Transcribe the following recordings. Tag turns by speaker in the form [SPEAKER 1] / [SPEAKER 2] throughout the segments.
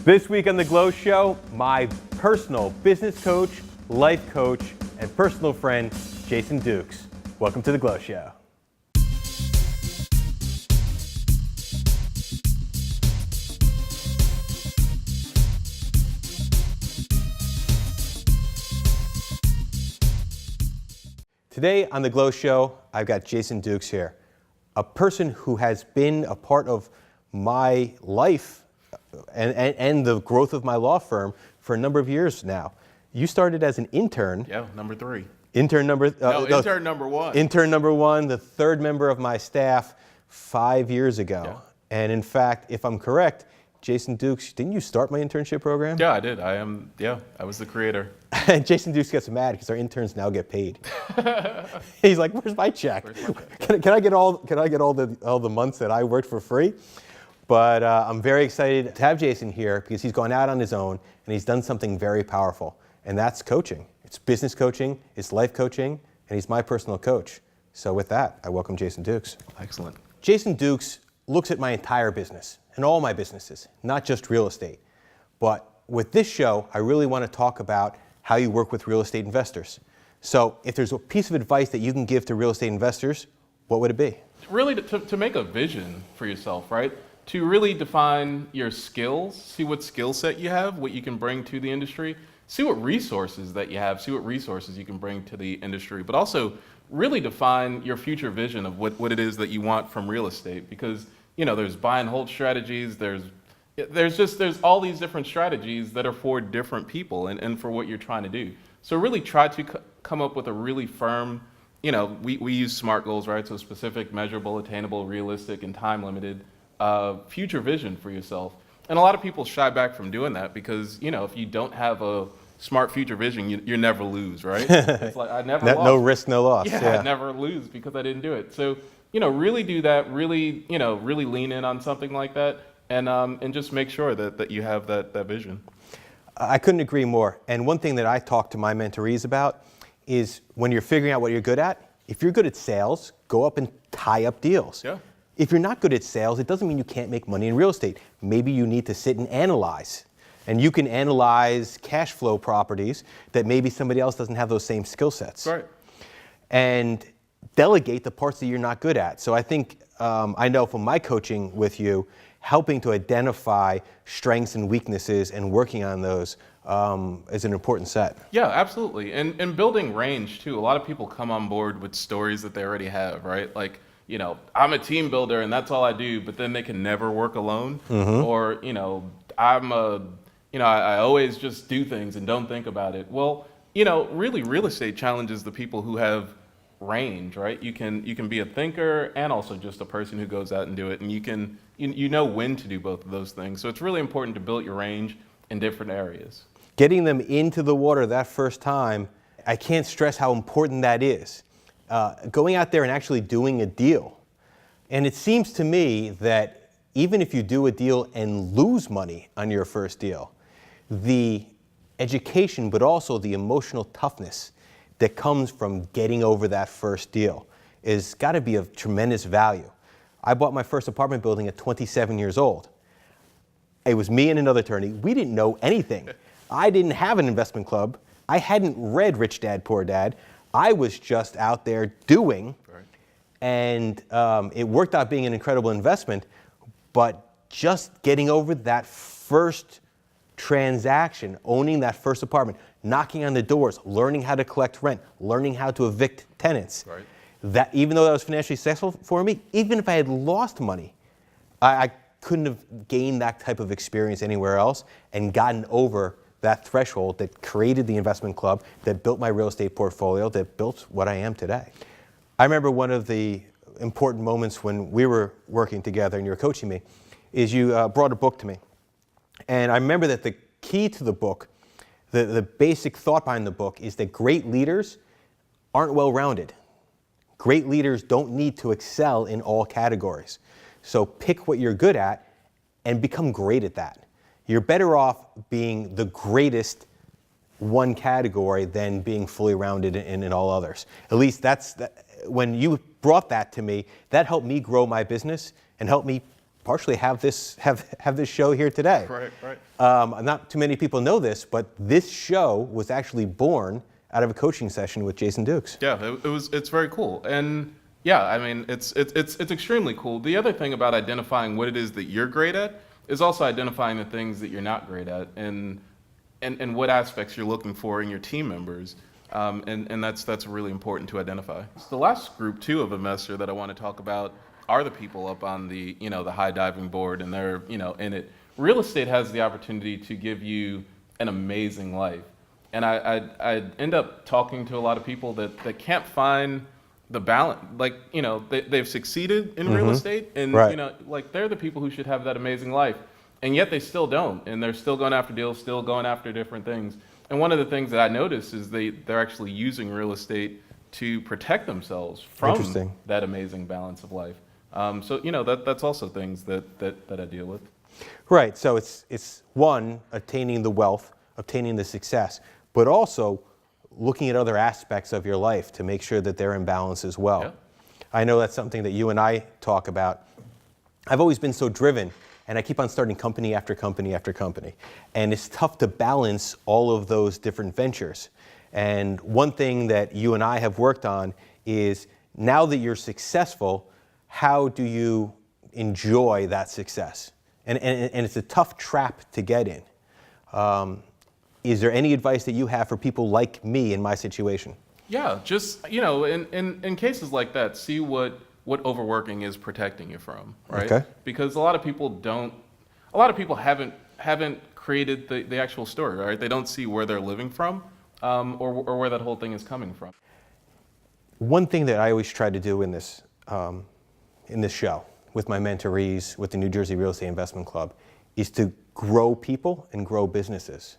[SPEAKER 1] This week on The G.L.O Show, my personal business coach, life coach, and personal friend, Jason Dukes. Welcome to The G.L.O Show. Today on The G.L.O Show, I've got Jason Dukes here, a person who has been a part of my life and the growth of my law firm for a number of years now. You started as an intern.
[SPEAKER 2] Yeah, number 3.
[SPEAKER 1] Intern number
[SPEAKER 2] intern number 1.
[SPEAKER 1] Intern number 1, the third member of my staff 5 years ago.
[SPEAKER 2] Yeah.
[SPEAKER 1] And in fact, if I'm correct, Jason Dukes, didn't you start my internship program?
[SPEAKER 2] Yeah, I did. I was the creator.
[SPEAKER 1] And Jason Dukes gets mad because our interns now get paid. He's like, "Where's my check? Can I get all the months that I worked for free?" But I'm very excited to have Jason here because he's gone out on his own and he's done something very powerful, and that's coaching. It's business coaching, it's life coaching, and he's my personal coach. So with that, I welcome Jason Dukes.
[SPEAKER 2] Excellent.
[SPEAKER 1] Jason Dukes looks at my entire business and all my businesses, not just real estate. But with this show, I really want to talk about how you work with real estate investors. So if there's a piece of advice that you can give to real estate investors, what would it be?
[SPEAKER 2] Really to make a vision for yourself, right? To really define your skills, see what skill set you have, what you can bring to the industry, see what resources that you have, see what resources you can bring to the industry, but also really define your future vision of what it is that you want from real estate. Because, you know, there's buy and hold strategies, there's all these different strategies that are for different people and for what you're trying to do. So really try to come up with a really firm, you know, we use SMART goals, right? So specific, measurable, attainable, realistic, and time limited future vision for yourself. And a lot of people shy back from doing that because, you know, if you don't have a smart future vision, you never lose, right? It's like, I never lost.
[SPEAKER 1] No risk, no loss.
[SPEAKER 2] Yeah, I never lose because I didn't do it. So, you know, really do that, really lean in on something like that. And just make sure that you have that vision.
[SPEAKER 1] I couldn't agree more. And one thing that I talk to my mentorees about is when you're figuring out what you're good at, if you're good at sales, go up and tie up deals.
[SPEAKER 2] Yeah.
[SPEAKER 1] If you're not good at sales, it doesn't mean you can't make money in real estate. Maybe you need to sit and analyze. And you can analyze cash flow properties that maybe somebody else doesn't have those same skill sets.
[SPEAKER 2] Right.
[SPEAKER 1] And delegate the parts that you're not good at. So I think, I know from my coaching with you, helping to identify strengths and weaknesses and working on those is an important set.
[SPEAKER 2] Yeah, absolutely. And building range too. A lot of people come on board with stories that they already have, right? Like, you know, I'm a team builder and that's all I do, but then they can never work alone. Mm-hmm. Or, you know, I always just do things and don't think about it. Well, you know, really real estate challenges the people who have range, right? You can be a thinker and also just a person who goes out and do it, and you know when to do both of those things. So it's really important to build your range in different areas.
[SPEAKER 1] Getting them into the water that first time, I can't stress how important that is. Going out there and actually doing a deal. And it seems to me that even if you do a deal and lose money on your first deal, the education, but also the emotional toughness that comes from getting over that first deal is got to be of tremendous value. I bought my first apartment building at 27 years old. It was me and another attorney. We didn't know anything. I didn't have an investment club. I hadn't read Rich Dad, Poor Dad. I was just out there doing, right. And it worked out being an incredible investment, but just getting over that first transaction, owning that first apartment, knocking on the doors, learning how to collect rent, learning how to evict tenants. Right. That even though that was financially successful for me, even if I had lost money, I couldn't have gained that type of experience anywhere else and gotten over that threshold that created the investment club, that built my real estate portfolio, that built what I am today. I remember one of the important moments when we were working together and you were coaching me is you brought a book to me. And I remember that the key to the book, the basic thought behind the book is that great leaders aren't well-rounded. Great leaders don't need to excel in all categories. So pick what you're good at and become great at that. You're better off being the greatest one category than being fully rounded in all others. At least when you brought that to me, that helped me grow my business and helped me partially have this show here today.
[SPEAKER 2] Right.
[SPEAKER 1] Not too many people know this, but this show was actually born out of a coaching session with Jason Dukes.
[SPEAKER 2] Yeah, it's very cool. And yeah, I mean, it's extremely cool. The other thing about identifying what it is that you're great at is also identifying the things that you're not great at and what aspects you're looking for in your team members. And that's really important to identify. So the last group too of investor that I want to talk about are the people up on the high diving board, and they're in it. Real estate has the opportunity to give you an amazing life, and I end up talking to a lot of people that can't find the balance. Like they've succeeded in real estate, and
[SPEAKER 1] right.
[SPEAKER 2] they're the people who should have that amazing life, and yet they still don't, and they're still going after deals, still going after different things. And one of the things that I noticed is they're actually using real estate to protect themselves from that amazing balance of life. So that's also things that I deal with.
[SPEAKER 1] Right. So it's one, attaining the wealth, obtaining the success, but also looking at other aspects of your life to make sure that they're in balance as well.
[SPEAKER 2] Yeah.
[SPEAKER 1] I know that's something that you and I talk about. I've always been so driven, and I keep on starting company after company after company. And it's tough to balance all of those different ventures. And one thing that you and I have worked on is, now that you're successful, how do you enjoy that success? And it's a tough trap to get in. Is there any advice that you have for people like me in my situation?
[SPEAKER 2] Yeah, just in cases like that, see what overworking is protecting you from, right?
[SPEAKER 1] Okay.
[SPEAKER 2] Because a lot of people haven't created the actual story, right? They don't see where they're living from, or where that whole thing is coming from.
[SPEAKER 1] One thing that I always try to do in this show, with my mentorees, with the New Jersey Real Estate Investment Club, is to grow people and grow businesses.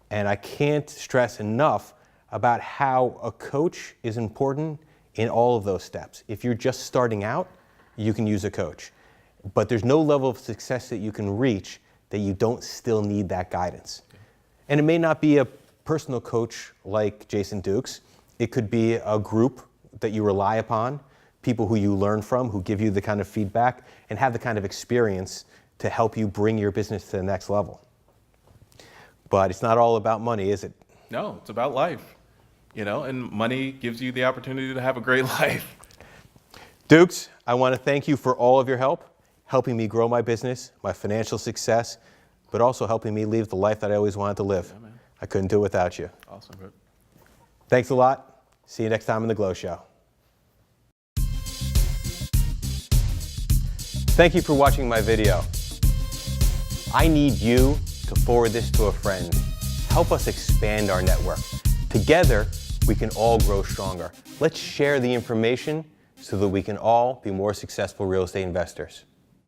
[SPEAKER 1] And I can't stress enough about how a coach is important in all of those steps. If you're just starting out, you can use a coach. But there's no level of success that you can reach that you don't still need that guidance. And it may not be a personal coach like Jason Dukes. It could be a group that you rely upon, people who you learn from, who give you the kind of feedback and have the kind of experience to help you bring your business to the next level. But it's not all about money, is it?
[SPEAKER 2] No, it's about life. And money gives you the opportunity to have a great life.
[SPEAKER 1] Dukes, I want to thank you for all of your help, helping me grow my business, my financial success, but also helping me live the life that I always wanted to live.
[SPEAKER 2] Yeah, man.
[SPEAKER 1] I couldn't do it without you.
[SPEAKER 2] Awesome, bro.
[SPEAKER 1] Thanks a lot. See you next time on The G.L.O Show. Thank you for watching my video. I need you to forward this to a friend. Help us expand our network. Together, we can all grow stronger. Let's share the information so that we can all be more successful real estate investors.